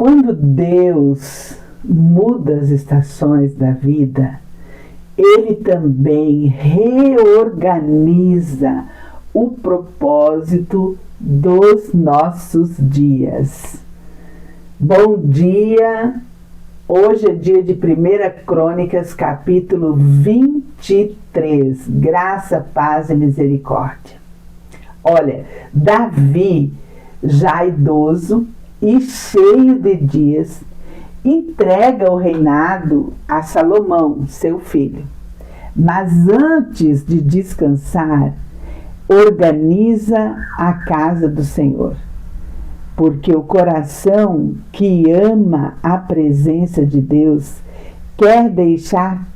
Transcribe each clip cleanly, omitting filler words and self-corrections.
Quando Deus muda as estações da vida, Ele também reorganiza o propósito dos nossos dias. Bom dia! Hoje é dia de 1 Crônicas, capítulo 23. Graça, paz e misericórdia. Olha, Davi, já idoso e cheio de dias, entrega o reinado a Salomão, seu filho. Mas antes de descansar, organiza a casa do Senhor. Porque o coração que ama a presença de Deus quer deixar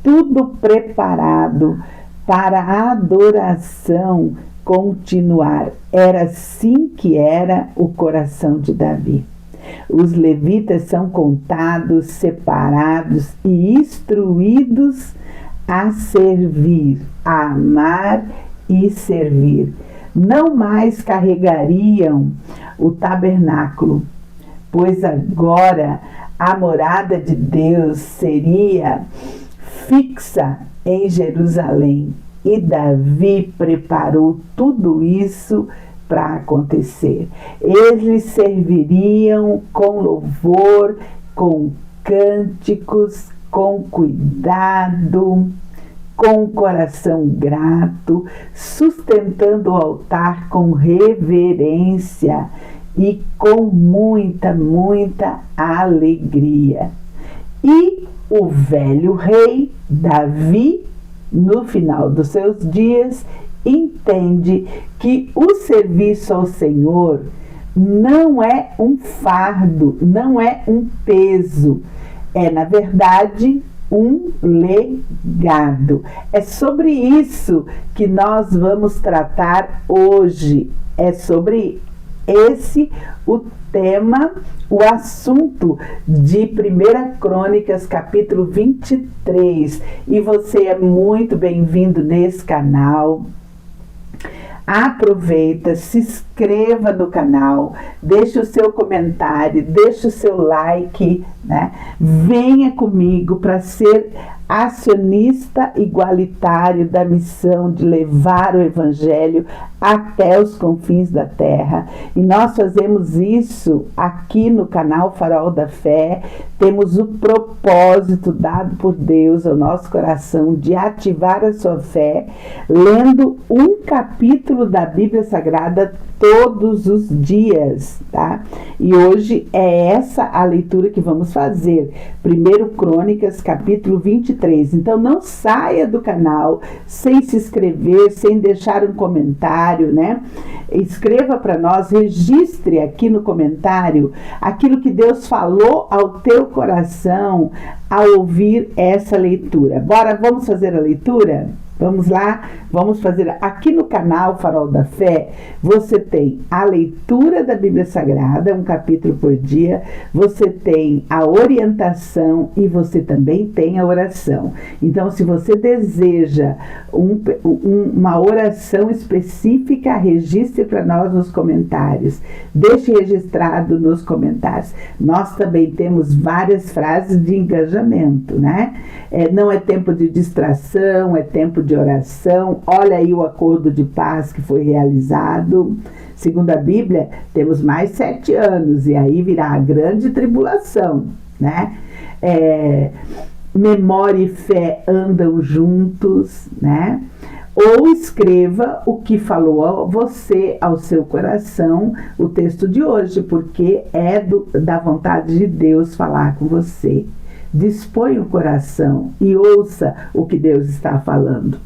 tudo preparado para a adoração continuar. Era assim que era o coração de Davi. Os levitas são contados, separados e instruídos a servir, a amar e servir. Não mais carregariam o tabernáculo, pois agora a morada de Deus seria fixa em Jerusalém. E Davi preparou tudo isso para acontecer. Eles serviriam com louvor, com cânticos, com cuidado, com coração grato, sustentando o altar com reverência e com muita alegria. E o velho rei Davi, no final dos seus dias, entende que o serviço ao Senhor não é um fardo, não é um peso, é, na verdade, um legado. É sobre isso que nós vamos tratar hoje. É sobre esse o tema, o assunto de 1 Crônicas, capítulo 23. E você é muito bem-vindo nesse canal. Aproveita, se inscreva no canal, deixe o seu comentário, deixe o seu like, né? Venha comigo para ser acionista igualitário da missão de levar o Evangelho até os confins da terra. E nós fazemos isso aqui no canal Farol da Fé. Temos o propósito dado por Deus ao nosso coração de ativar a sua fé, lendo um capítulo da Bíblia Sagrada todos os dias, tá? E hoje é essa a leitura que vamos fazer. 1 Crônicas, capítulo 23. Então não saia do canal sem se inscrever, sem deixar um comentário, né? Escreva para nós, registre aqui no comentário aquilo que Deus falou ao teu coração ao ouvir essa leitura. Bora, vamos fazer a leitura? Vamos lá, vamos fazer aqui no canal Farol da Fé. Você tem a leitura da Bíblia Sagrada, um capítulo por dia. Você tem a orientação e você também tem a oração. Então, se você deseja uma oração específica, registre para nós nos comentários. Deixe registrado nos comentários. Nós também temos várias frases de engajamento, né? Não é tempo de distração, é tempo de oração. Olha aí o acordo de paz que foi realizado. Segundo a Bíblia, temos mais 7 anos e aí virá a grande tribulação, né? Memória e fé andam juntos, né? Ou escreva o que falou a você, ao seu coração, o texto de hoje, porque é da vontade de Deus falar com você. Dispõe o coração e ouça o que Deus está falando.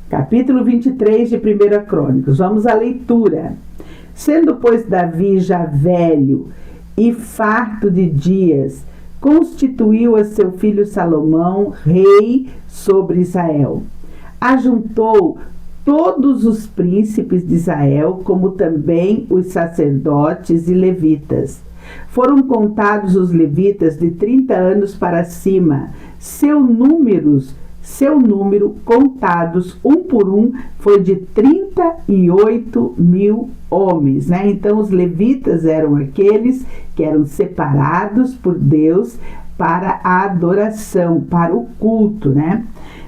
Capítulo 23 de 1 Crônicas. Vamos à leitura. Sendo, pois, Davi já velho e farto de dias, constituiu a seu filho Salomão rei sobre Israel. Ajuntou todos os príncipes de Israel, como também os sacerdotes e levitas. Foram contados os levitas de 30 anos para cima. Seu número, contados um por um, foi de 38 mil homens, né? Então os levitas eram aqueles que eram separados por Deus para a adoração, para o culto, né?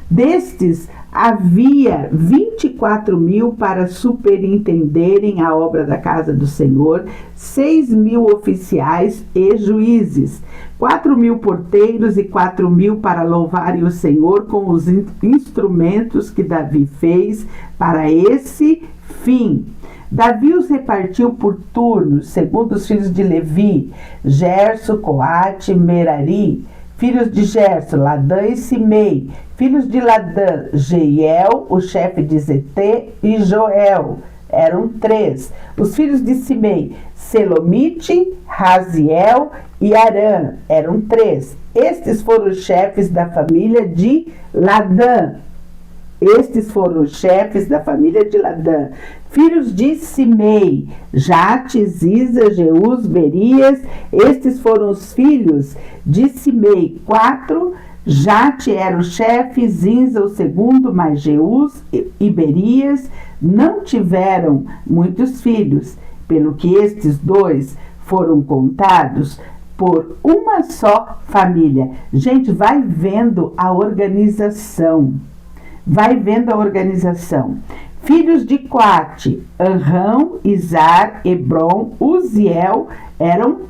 Destes, havia 24.000 para superintenderem a obra da casa do Senhor, 6.000 oficiais e juízes, 4.000 porteiros e 4.000 para louvarem o Senhor com os instrumentos que Davi fez para esse fim. Davi os repartiu por turnos, segundo os filhos de Levi, Gerso, Coate, Merari. Filhos de Gerso, Ladã e Simei. Filhos de Ladã, Jeiel, o chefe de Zetê, e Joel. Eram 3. Os filhos de Simei, Selomite, Raziel e Arã. Eram 3. Estes foram os chefes da família de Ladã. Filhos de Simei, Jate, Ziza, Jeus, Berias. Estes foram os filhos de Simei, 4. Jate era o chefe, Zinza o segundo, mas Jeus e Berias não tiveram muitos filhos, pelo que estes 2 foram contados por uma só família. Gente, vai vendo a organização. Filhos de Coate, Anrão, Izar, Hebron, Uziel, eram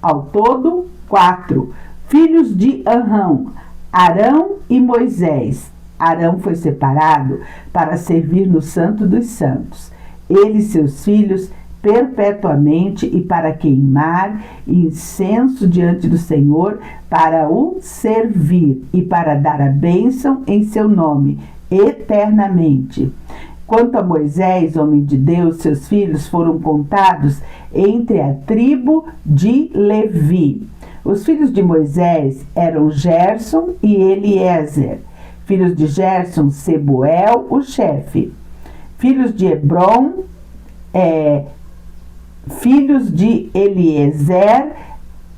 ao todo 4. Filhos de Anrão, Arão e Moisés. Arão foi separado para servir no Santo dos Santos. Ele e seus filhos perpetuamente e para queimar incenso diante do Senhor, para o servir e para dar a bênção em seu nome eternamente. Quanto a Moisés, homem de Deus, seus filhos foram contados entre a tribo de Levi. Os filhos de Moisés eram Gerson e Eliezer. Filhos de Gerson, Sebuel, o chefe. Filhos de Hebron, filhos de Eliezer,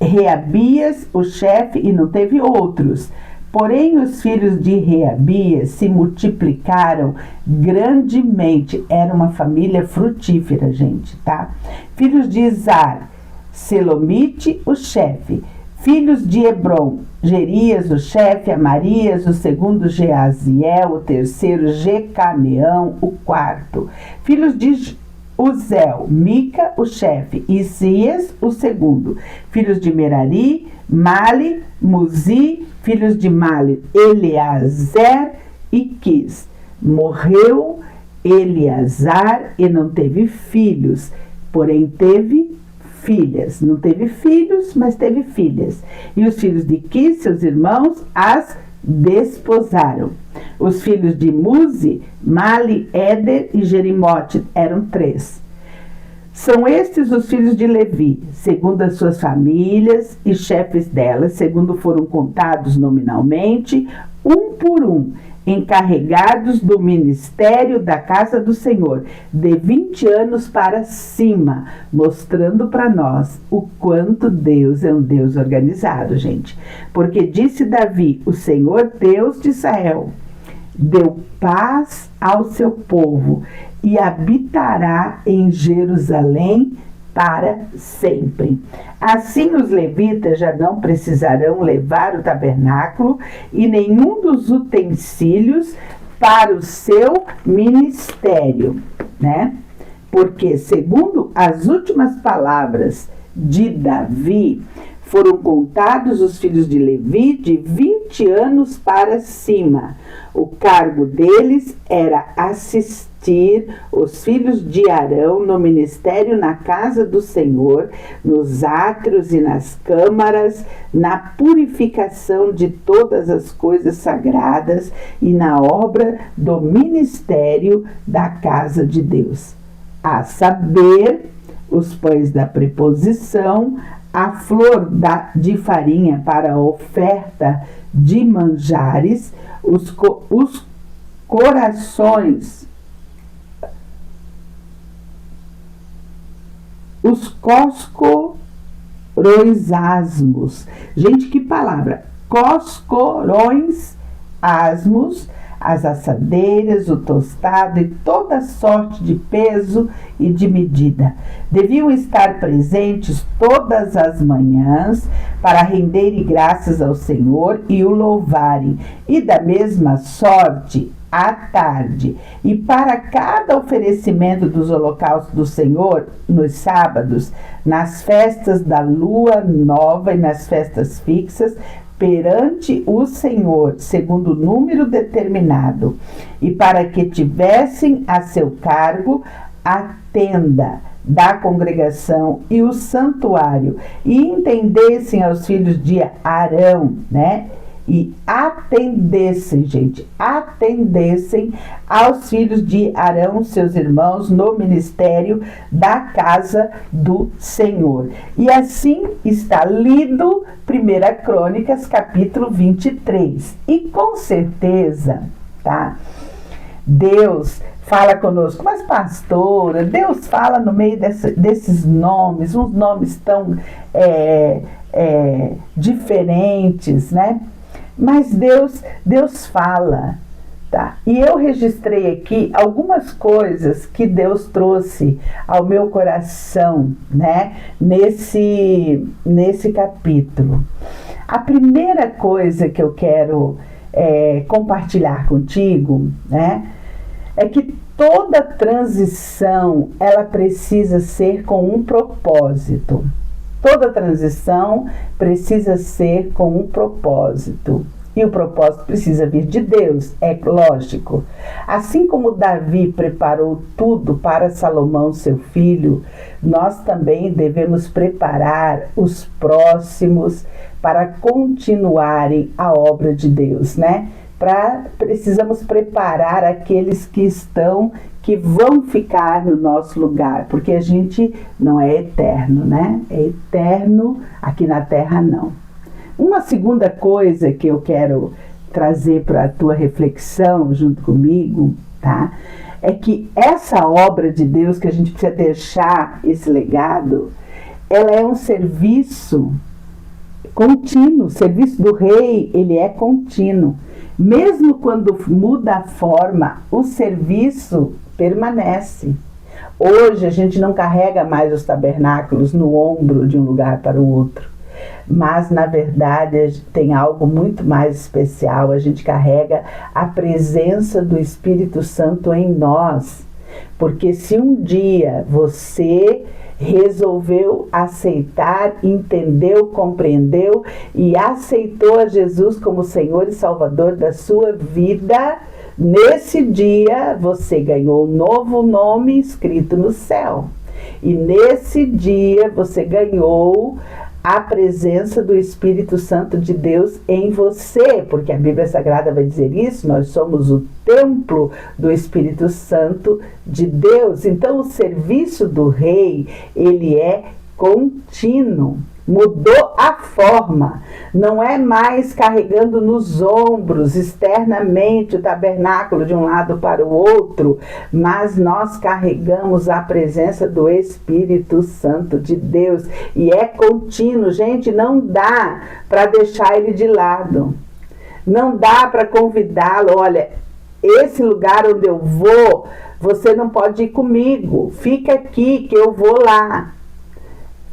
Reabias, o chefe, e não teve outros. Porém, os filhos de Reabias se multiplicaram grandemente. Era uma família frutífera, gente, tá? Filhos de Izar, Selomite, o chefe. Filhos de Hebron, Gerias, o chefe, Amarias, o segundo, Geaziel, o terceiro, Jecameão, o quarto. Filhos de Uzel, Mica, o chefe, Isias, o segundo. Filhos de Merari, Mali, Muzi. Filhos de Mali, Eleazer e Quis. Morreu Eleazar e não teve filhos, porém teve filhas. Não teve filhos, mas teve filhas. E os filhos de Quis, seus irmãos, as desposaram. Os filhos de Muzi, Mali, Éder e Jerimote eram 3. São estes os filhos de Levi, segundo as suas famílias e chefes delas, segundo foram contados nominalmente, um por um, encarregados do ministério da casa do Senhor, de 20 anos para cima, mostrando para nós o quanto Deus é um Deus organizado, gente. Porque disse Davi, o Senhor Deus de Israel deu paz ao seu povo e habitará em Jerusalém para sempre. Assim os levitas já não precisarão levar o tabernáculo e nenhum dos utensílios para o seu ministério, né? Porque, segundo as últimas palavras de Davi, foram contados os filhos de Levi de 20 anos para cima. O cargo deles era assistir os filhos de Arão no ministério na casa do Senhor, nos átrios e nas câmaras, na purificação de todas as coisas sagradas e na obra do ministério da casa de Deus, a saber, os pães da preposição, a flor de farinha para a oferta de manjares, os corações, os coscorões asmos. Gente, que palavra! Coscorões asmos, as assadeiras, o tostado e toda sorte de peso e de medida. Deviam estar presentes todas as manhãs para renderem graças ao Senhor e o louvarem, e da mesma sorte à tarde. E para cada oferecimento dos holocaustos do Senhor, nos sábados, nas festas da lua nova e nas festas fixas, perante o Senhor, segundo o número determinado, e para que tivessem a seu cargo a tenda da congregação e o santuário, e entendessem aos filhos de Arão, né? E atendessem aos filhos de Arão, seus irmãos, no ministério da casa do Senhor. E assim está lido 1 Crônicas, capítulo 23. E com certeza, tá? Deus fala conosco, mas pastora, Deus fala no meio desses nomes, uns nomes tão diferentes, né? Mas Deus fala, tá? E eu registrei aqui algumas coisas que Deus trouxe ao meu coração, né? Nesse capítulo. A primeira coisa que eu quero compartilhar contigo, né? É que toda transição, ela precisa ser com um propósito. Toda transição precisa ser com um propósito. E o propósito precisa vir de Deus, é lógico. Assim como Davi preparou tudo para Salomão, seu filho, nós também devemos preparar os próximos para continuarem a obra de Deus, né? Precisamos preparar aqueles que vão ficar no nosso lugar, porque a gente não é eterno, né? É eterno aqui na terra, não. Uma segunda coisa que eu quero trazer para a tua reflexão junto comigo, tá? É que essa obra de Deus que a gente precisa deixar, esse legado, ela é um serviço contínuo. O serviço do rei, ele é contínuo. Mesmo quando muda a forma, o serviço permanece. Hoje a gente não carrega mais os tabernáculos no ombro de um lugar para o outro, mas na verdade tem algo muito mais especial. A gente carrega a presença do Espírito Santo em nós, porque se um dia você resolveu aceitar, entendeu, compreendeu e aceitou a Jesus como Senhor e Salvador da sua vida, nesse dia você ganhou um novo nome escrito no céu. E nesse dia você ganhou a presença do Espírito Santo de Deus em você, porque a Bíblia Sagrada vai dizer isso, nós somos o templo do Espírito Santo de Deus. Então o serviço do rei, ele é contínuo. Mudou a forma, não é mais carregando nos ombros externamente o tabernáculo de um lado para o outro, mas nós carregamos a presença do Espírito Santo de Deus e é contínuo. Gente, não dá para deixar ele de lado, não dá para convidá-lo. Olha, esse lugar onde eu vou, você não pode ir comigo, fica aqui que eu vou lá.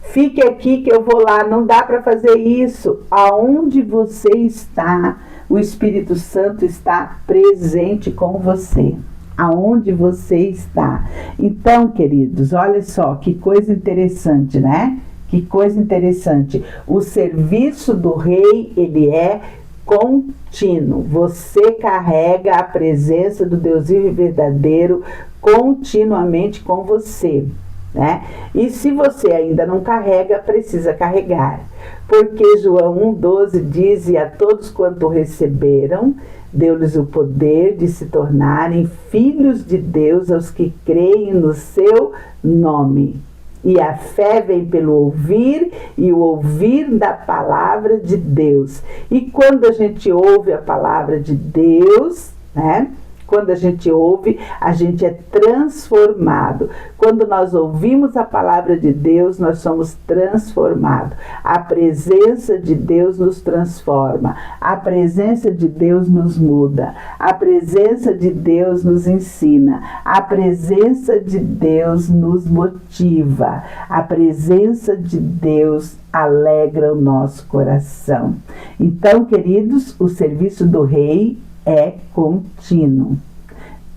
Fique aqui que eu vou lá. Não dá para fazer isso. Aonde você está, o Espírito Santo está presente com você. Aonde você está. Então, queridos, olha só que coisa interessante, né? Que coisa interessante. O serviço do rei, ele é contínuo. Você carrega a presença do Deus vivo e verdadeiro continuamente com você. Né? E se você ainda não carrega, precisa carregar, porque João 1,12 diz: e a todos quanto receberam, deu-lhes o poder de se tornarem filhos de Deus, aos que creem no seu nome. E a fé vem pelo ouvir, e o ouvir da palavra de Deus. E quando a gente ouve a palavra de Deus, né? Quando a gente ouve, a gente é transformado. Quando nós ouvimos a palavra de Deus, nós somos transformados. A presença de Deus nos transforma. A presença de Deus nos muda. A presença de Deus nos ensina. A presença de Deus nos motiva. A presença de Deus alegra o nosso coração. Então, queridos, o serviço do rei é contínuo.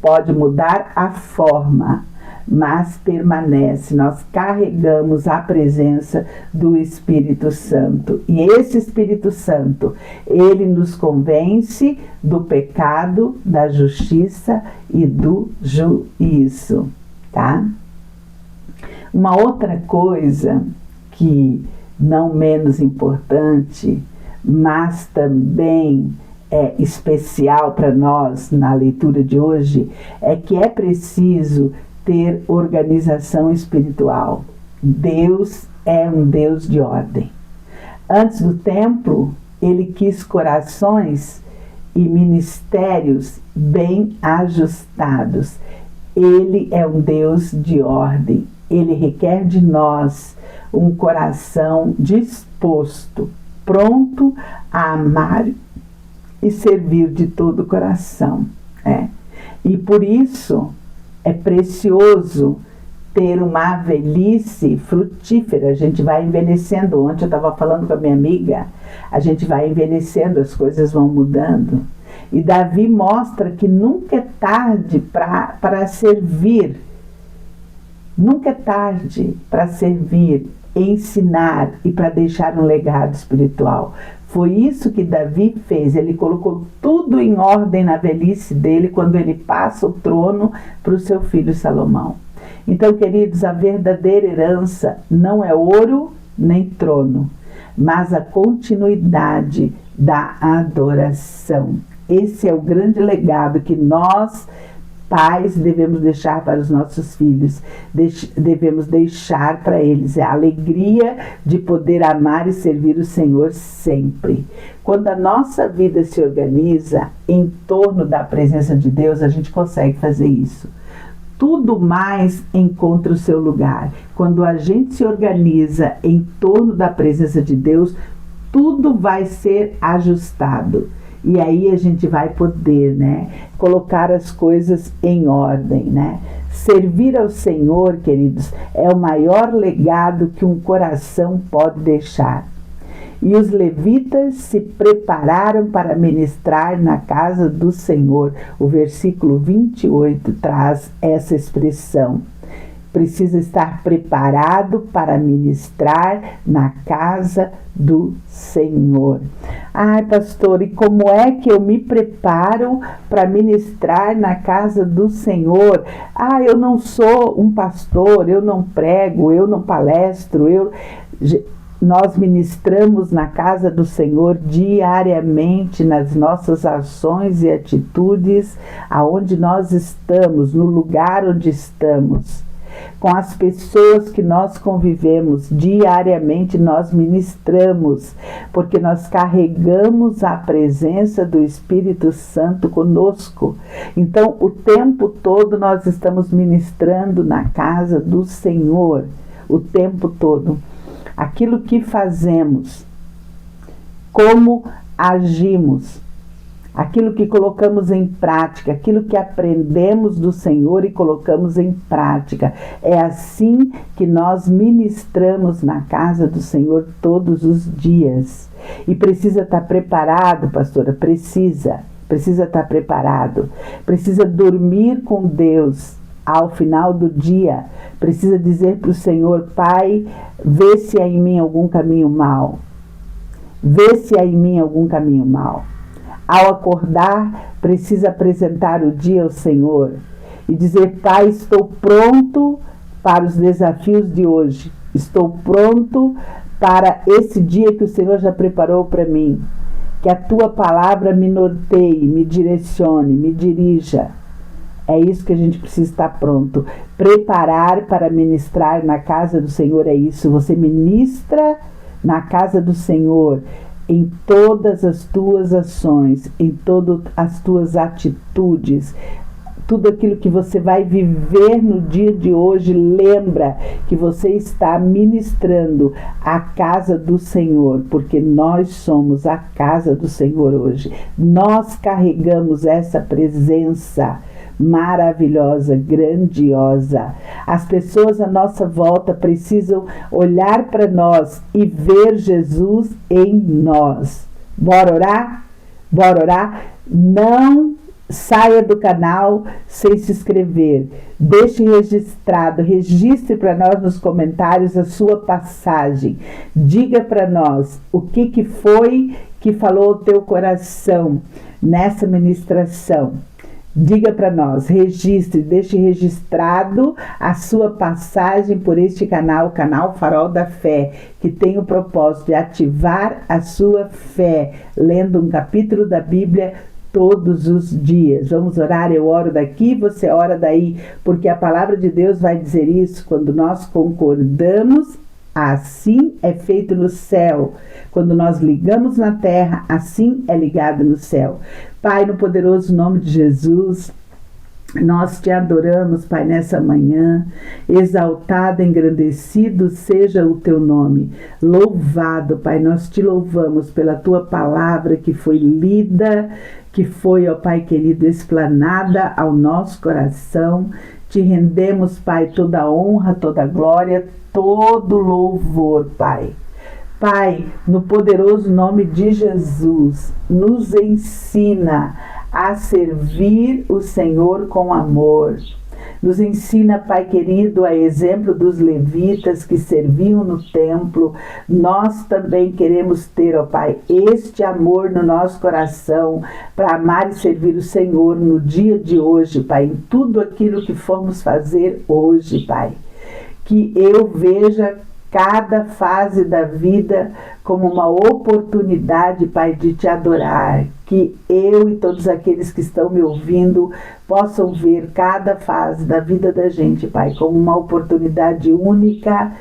Pode mudar a forma, mas permanece. Nós carregamos a presença do Espírito Santo. E esse Espírito Santo, ele nos convence do pecado, da justiça e do juízo, tá? Uma outra coisa que não menos importante, mas também é especial para nós na leitura de hoje, é que é preciso ter organização espiritual. Deus é um Deus de ordem. Antes do templo, ele quis corações e ministérios bem ajustados. Ele é um Deus de ordem. Ele requer de nós um coração disposto, pronto a amar e servir de todo o coração. E por isso é precioso ter uma velhice frutífera. A gente vai envelhecendo. Ontem eu estava falando com a minha amiga, a gente vai envelhecendo, as coisas vão mudando. E Davi mostra que nunca é tarde para servir. Nunca é tarde para servir, ensinar e para deixar um legado espiritual. Foi isso que Davi fez. Ele colocou tudo em ordem na velhice dele quando ele passa o trono para o seu filho Salomão. Então, queridos, a verdadeira herança não é ouro nem trono, mas a continuidade da adoração. Esse é o grande legado que nós, pais, devemos deixar para os nossos filhos, devemos deixar para eles, é a alegria de poder amar e servir o Senhor sempre. Quando a nossa vida se organiza em torno da presença de Deus, a gente consegue fazer isso. Tudo mais encontra o seu lugar. Quando a gente se organiza em torno da presença de Deus, tudo vai ser ajustado. E aí a gente vai poder, colocar as coisas em ordem, Servir ao Senhor, queridos, é o maior legado que um coração pode deixar. E os levitas se prepararam para ministrar na casa do Senhor. O versículo 28 traz essa expressão. Precisa estar preparado para ministrar na casa do Senhor. Ai, pastor, e como é que eu me preparo para ministrar na casa do Senhor? Eu não sou um pastor, eu não prego, eu não palestro, Nós ministramos na casa do Senhor diariamente nas nossas ações e atitudes, aonde nós estamos, no lugar onde estamos. Com as pessoas que nós convivemos diariamente, nós ministramos, porque nós carregamos a presença do Espírito Santo conosco. Então, o tempo todo nós estamos ministrando na casa do Senhor, o tempo todo. Aquilo que fazemos, como agimos, aquilo que colocamos em prática, aquilo que aprendemos do Senhor e colocamos em prática. É assim que nós ministramos na casa do Senhor todos os dias. E precisa estar preparado, pastora, precisa estar preparado. Precisa dormir com Deus ao final do dia. Precisa dizer para o Senhor: Pai, vê se há em mim algum caminho mau. Vê se há em mim algum caminho mau. Ao acordar, precisa apresentar o dia ao Senhor e dizer: Pai, estou pronto para os desafios de hoje. Estou pronto para esse dia que o Senhor já preparou para mim. Que a Tua palavra me norteie, me direcione, me dirija. É isso que a gente precisa estar pronto. Preparar para ministrar na casa do Senhor é isso. Você ministra na casa do Senhor em todas as tuas ações, em todas as tuas atitudes, tudo aquilo que você vai viver no dia de hoje, lembra que você está ministrando a casa do Senhor, porque nós somos a casa do Senhor hoje. Nós carregamos essa presença maravilhosa, grandiosa. As pessoas à nossa volta precisam olhar para nós e ver Jesus em nós. Bora orar? Bora orar? Não saia do canal sem se inscrever. Deixe registrado, registre para nós nos comentários a sua passagem. Diga para nós o que foi que falou o teu coração nessa ministração. Diga para nós, registre, deixe registrado a sua passagem por este canal, o canal Farol da Fé, que tem o propósito de ativar a sua fé, lendo um capítulo da Bíblia todos os dias. Vamos orar, eu oro daqui, você ora daí, porque a palavra de Deus vai dizer isso. Quando nós concordamos, assim é feito no céu. Quando nós ligamos na terra, assim é ligado no céu. Pai, no poderoso nome de Jesus, nós te adoramos, Pai, nessa manhã. Exaltado, engrandecido seja o teu nome. Louvado, Pai, nós te louvamos pela tua palavra que foi lida, que foi, ó Pai querido, explanada ao nosso coração. Te rendemos, Pai, toda a honra, toda a glória, todo louvor, Pai. Pai, no poderoso nome de Jesus, nos ensina a servir o Senhor com amor. Nos ensina, Pai querido, a exemplo dos levitas que serviam no templo. Nós também queremos ter, ó Pai, este amor no nosso coração para amar e servir o Senhor no dia de hoje, Pai, em tudo aquilo que formos fazer hoje, Pai. Que eu veja cada fase da vida como uma oportunidade, Pai, de te adorar. Que eu e todos aqueles que estão me ouvindo possam ver cada fase da vida da gente, Pai, como uma oportunidade única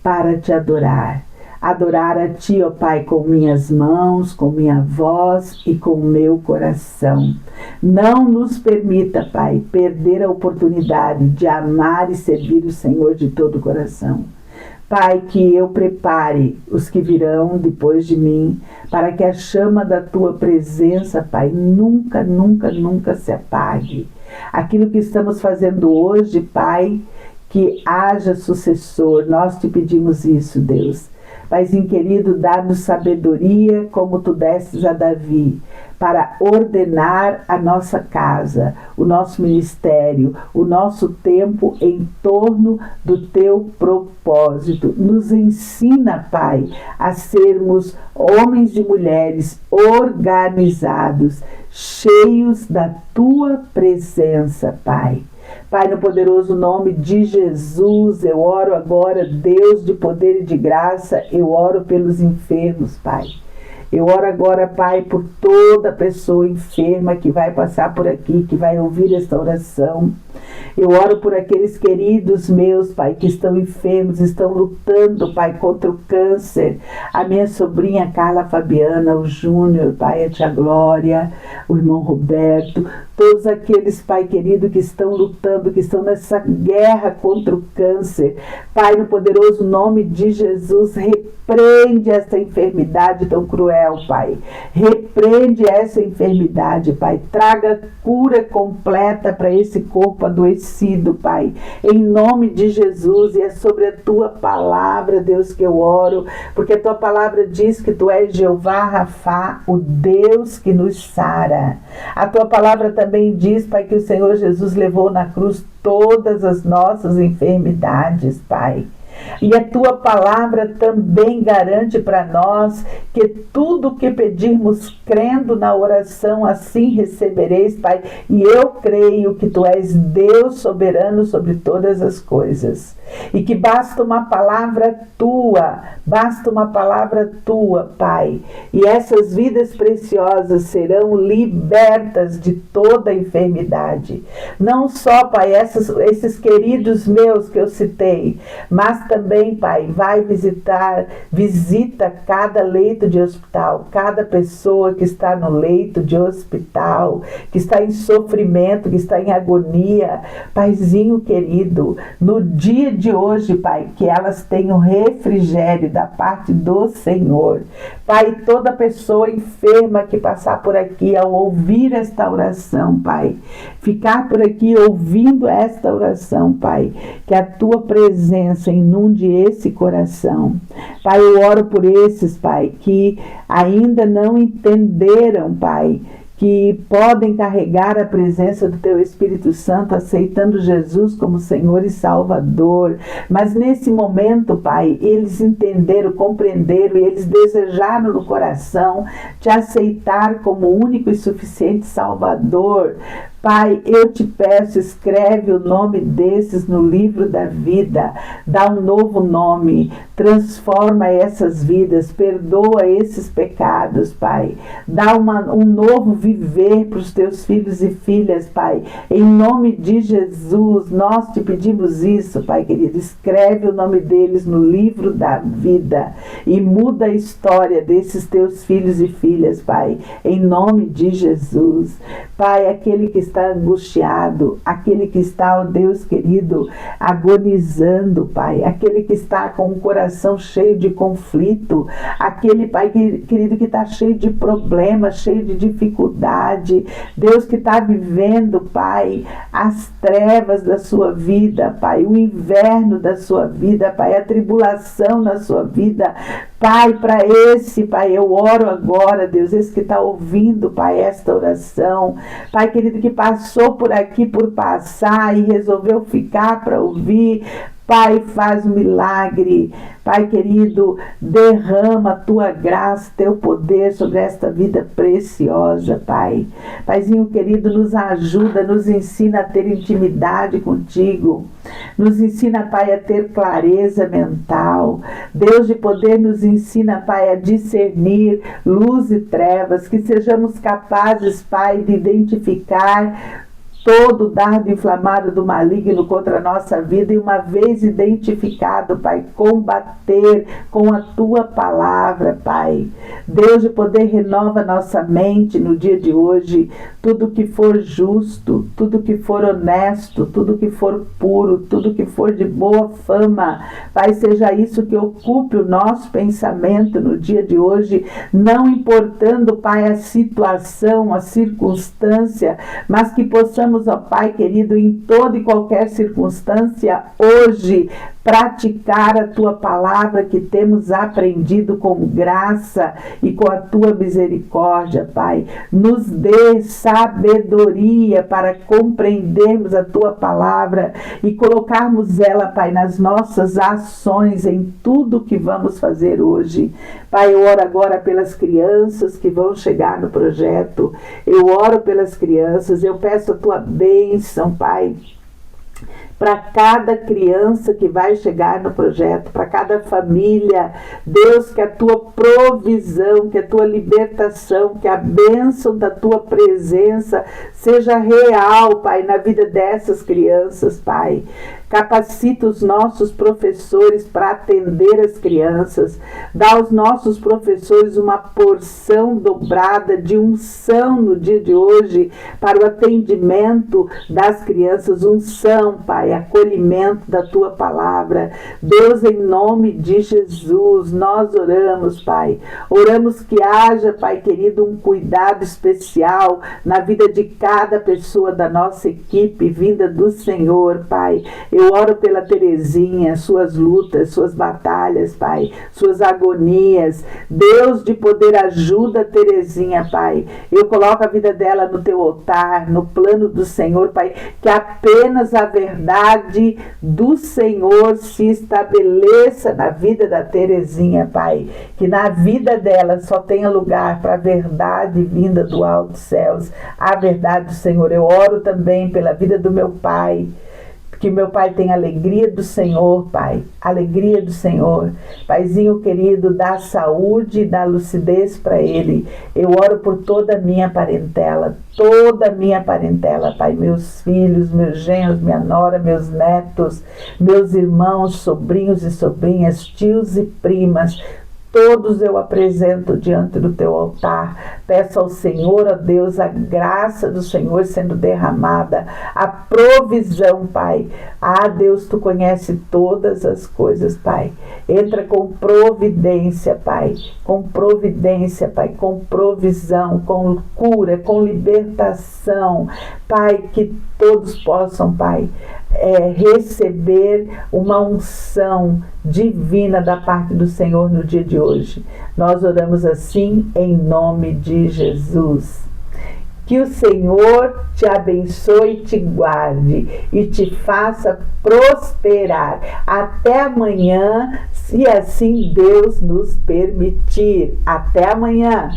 para te adorar. Adorar a Ti, ó Pai, com minhas mãos, com minha voz e com o meu coração. Não nos permita, Pai, perder a oportunidade de amar e servir o Senhor de todo o coração. Pai, que eu prepare os que virão depois de mim, para que a chama da Tua presença, Pai, nunca, nunca, nunca se apague. Aquilo que estamos fazendo hoje, Pai, que haja sucessor. Nós te pedimos isso, Deus. Paizinho querido, dá-nos sabedoria como Tu destes a Davi, para ordenar a nossa casa, o nosso ministério, o nosso tempo em torno do Teu propósito. Nos ensina, Pai, a sermos homens e mulheres organizados, cheios da Tua presença, Pai. Pai, no poderoso nome de Jesus, eu oro agora, Deus de poder e de graça, eu oro pelos enfermos, Pai. Eu oro agora, Pai, por toda pessoa enferma que vai passar por aqui, que vai ouvir esta oração. Eu oro por aqueles queridos meus, Pai, que estão enfermos, estão lutando, Pai, contra o câncer. A minha sobrinha Carla Fabiana, o Júnior, Pai, a tia Glória, o irmão Roberto, todos aqueles, Pai querido, que estão lutando, que estão nessa guerra contra o câncer. Pai, no poderoso nome de Jesus, repreende essa enfermidade tão cruel, Pai. Repreende essa enfermidade, Pai. Traga cura completa para esse corpo adoecido, Pai. Em nome de Jesus, e é sobre a Tua palavra, Deus, que eu oro, porque a Tua palavra diz que Tu és Jeová Rafá, o Deus que nos sara. A Tua palavra também diz, Pai, que o Senhor Jesus levou na cruz todas as nossas enfermidades, Pai. E a Tua palavra também garante para nós que tudo o que pedirmos crendo na oração, assim recebereis, Pai. E eu creio que Tu és Deus soberano sobre todas as coisas. e que basta uma palavra tua, Pai, e essas vidas preciosas serão libertas de toda enfermidade. Não só, Pai, esses queridos meus que eu citei, mas também, Pai, visita cada leito de hospital, cada pessoa que está no leito de hospital, que está em sofrimento, que está em agonia. Paizinho querido, no dia de hoje, Pai, que elas tenham refrigério da parte do Senhor. Pai, toda pessoa enferma que passar por aqui ao ouvir esta oração, Pai, ficar por aqui ouvindo esta oração, Pai, que a tua presença inunde esse coração. Pai, eu oro por esses, Pai, que ainda não entenderam, Pai, que podem carregar a presença do Teu Espírito Santo, aceitando Jesus como Senhor e Salvador. Mas nesse momento, Pai, eles entenderam, compreenderam e eles desejaram no coração Te aceitar como único e suficiente Salvador. Pai, eu te peço, escreve o nome desses no livro da vida, dá um novo nome, transforma essas vidas, perdoa esses pecados, Pai, dá um novo viver para os teus filhos e filhas, Pai, em nome de Jesus, nós te pedimos isso, Pai querido, escreve o nome deles no livro da vida e muda a história desses teus filhos e filhas, Pai, em nome de Jesus. Pai, aquele que está angustiado, aquele que está, ó Deus querido, agonizando, Pai, aquele que está com o coração cheio de conflito, aquele, Pai querido, que está cheio de problemas, cheio de dificuldade, Deus que está vivendo, Pai, as trevas da sua vida, Pai, o inverno da sua vida, Pai, a tribulação na sua vida, Pai, para esse, Pai, eu oro agora, Deus, esse que está ouvindo, Pai, esta oração, Pai querido, que passou por aqui por passar e resolveu ficar para ouvir, Pai, faz um milagre, Pai querido, derrama a tua graça, teu poder sobre esta vida preciosa, Pai. Paizinho querido, nos ajuda, nos ensina a ter intimidade contigo, nos ensina, Pai, a ter clareza mental. Deus de poder nos ensina, Pai, a discernir luz e trevas, que sejamos capazes, Pai, de identificar todo dardo inflamado do maligno contra a nossa vida e uma vez identificado, Pai, combater com a Tua palavra, Pai. Deus de poder, renova nossa mente no dia de hoje, tudo que for justo, tudo que for honesto, tudo que for puro, tudo que for de boa fama, Pai, seja isso que ocupe o nosso pensamento no dia de hoje, não importando, Pai, a situação, a circunstância, mas que possamos, ó Pai querido, em toda e qualquer circunstância, hoje, praticar a Tua palavra que temos aprendido com graça e com a Tua misericórdia, Pai. Nos dê sabedoria para compreendermos a Tua palavra e colocarmos ela, Pai, nas nossas ações, em tudo que vamos fazer hoje. Pai, eu oro agora pelas crianças que vão chegar no projeto, eu oro pelas crianças, eu peço a Tua bênção, Pai, para cada criança que vai chegar no projeto, para cada família. Deus, que a Tua provisão, que a Tua libertação, que a bênção da Tua presença seja real, Pai, na vida dessas crianças, Pai. Capacita os nossos professores para atender as crianças. Dá aos nossos professores uma porção dobrada de unção no dia de hoje para o atendimento das crianças. Unção, Pai, acolhimento da Tua palavra. Deus, em nome de Jesus, nós oramos, Pai. Oramos que haja, Pai querido, um cuidado especial na vida de cada pessoa da nossa equipe vinda do Senhor, Pai. Eu oro pela Terezinha, suas lutas, suas batalhas, Pai, suas agonias. Deus de poder, ajuda a Terezinha, Pai. Eu coloco a vida dela no Teu altar, no plano do Senhor, Pai, que apenas a verdade do Senhor se estabeleça na vida da Terezinha, Pai. Que na vida dela só tenha lugar para a verdade vinda do alto céus, a verdade do Senhor. Eu oro também pela vida do meu pai, Que meu Pai tenha alegria do Senhor, Pai, alegria do Senhor. Paizinho querido, dá saúde e dá lucidez para ele. Eu oro por toda a minha parentela, Pai, meus filhos, meus genros, minha nora, meus netos, meus irmãos, sobrinhos e sobrinhas, tios e primas. Todos eu apresento diante do teu altar. Peço ao Senhor, ó Deus, a graça do Senhor sendo derramada, a provisão, Pai. Ah, Deus, tu conhece todas as coisas, Pai. Entra com providência, Pai. Com providência, Pai. Com provisão, com cura, com libertação. Pai, que todos possam, Pai, receber uma unção divina da parte do Senhor no dia de hoje. Nós oramos assim em nome de Jesus. Que o Senhor te abençoe e te guarde e te faça prosperar. Até amanhã, se assim Deus nos permitir. Até amanhã.